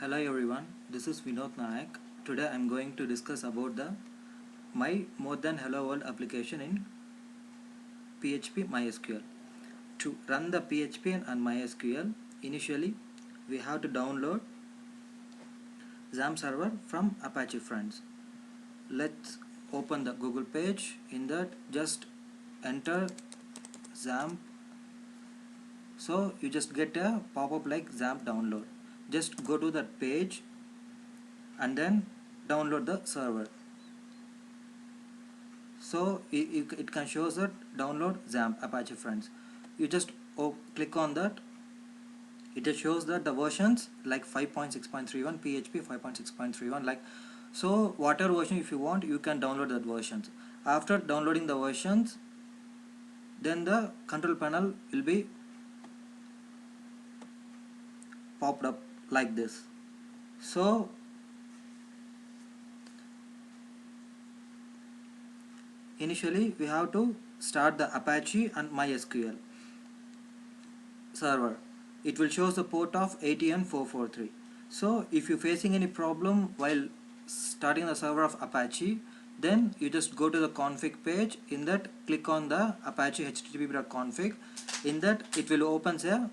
Hello everyone, this is Vinod Nayak. Today I am going to discuss about the My More Than Hello World application in PHP MySQL. To run the PHP and MySQL, initially we have to download XAMPP server from Apache Friends. Let's open the Google page. In that, just enter XAMPP. So you just get a pop-up like XAMPP download. Just go to that page and then download the server. So it can show us that download XAMPP Apache Friends. You just click on that. It just shows that the versions like 5.6.31 PHP 5.6.31 like so. Whatever version if you want, you can download that versions. After downloading the versions, then the control panel will be popped up like this. So initially we have to start the Apache and MySQL server. It will show the port of ATN443. So if you're facing any problem while starting the server of Apache, then you just go to the config page. In that, click on the Apache http.config. In that, it will open a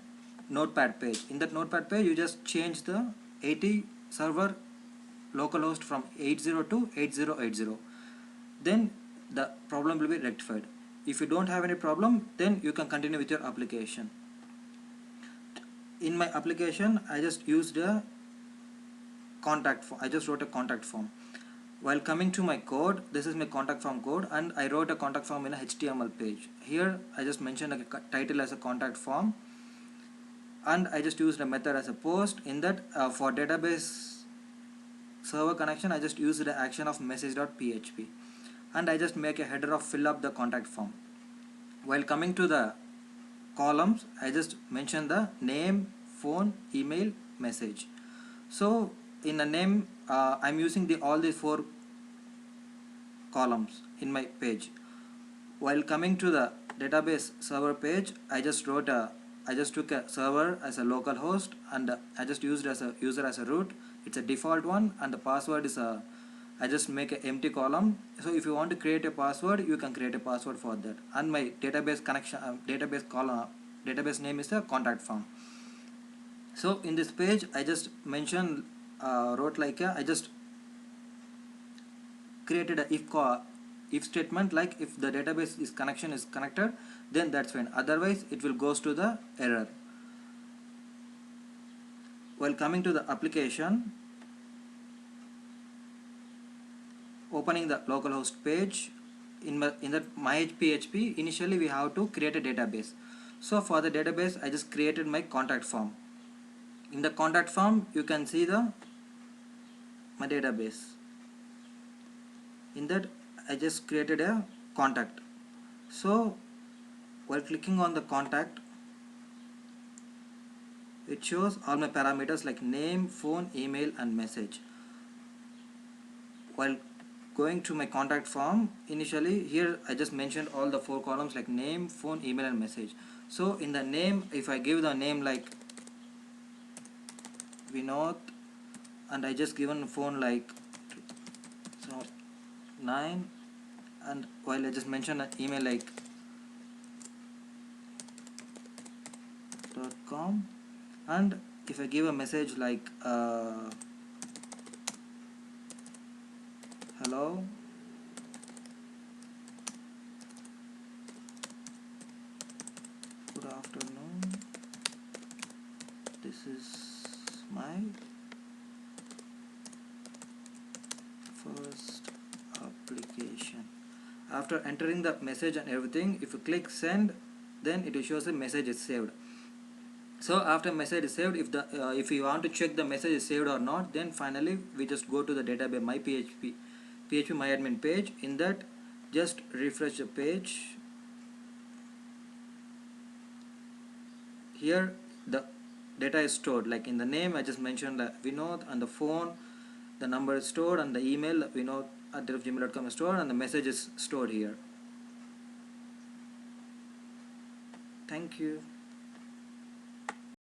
notepad page. In that notepad page, you just change the 80 server localhost from 80 to 8080. Then the problem will be rectified. If you don't have any problem, then you can continue with your application. In my application, I just used a contact form. I just wrote a contact form. While coming to my code, this is my contact form code, and I wrote a contact form in a HTML page. Here, I just mentioned a title as a contact form, and I just used a method as a post. In that, for database server connection, I just used the action of message.php, and I just make a header of fill up the contact form. While coming to the columns, I just mention the name, phone, email, message. So in the name, I'm using all these 4 columns in my page. While coming to the database server page, I just took a server as a local host, and I just used as a user as a root. It's a default one, and the password is I just make an empty column. So if you want to create a password, you can create a password for that. And my database connection, database name is a contact form. So in this page, I just mentioned, wrote like I just created a if statement, like if the database connection is connected, then that's fine. Otherwise, it will goes to the error. While coming to the application, opening the localhost page, in that MyPHP, initially we have to create a database. So for the database, I just created my contact form. In the contact form, you can see my database. In that, I just created a contact. So while clicking on the contact, it shows all my parameters like name, phone, email, and message. While going to my contact form, initially here I just mentioned all the 4 columns like name, phone, email, and message. So in the name, if I give the name like Vinod, and I just given phone like 9, and while I just mention an email like .com, and if I give a message like hello, good afternoon, this is my first application. After entering the message and everything, if you click send, then it will show the message is saved. So after message is saved, if you want to check the message is saved or not, then finally we just go to the database PHP MyAdmin page. In that, just refresh the page. Here the data is stored, like in the name I just mentioned Vinod, and the phone, the number is stored, and the email vinod@gmail.com is stored, and the message is stored here. Thank you.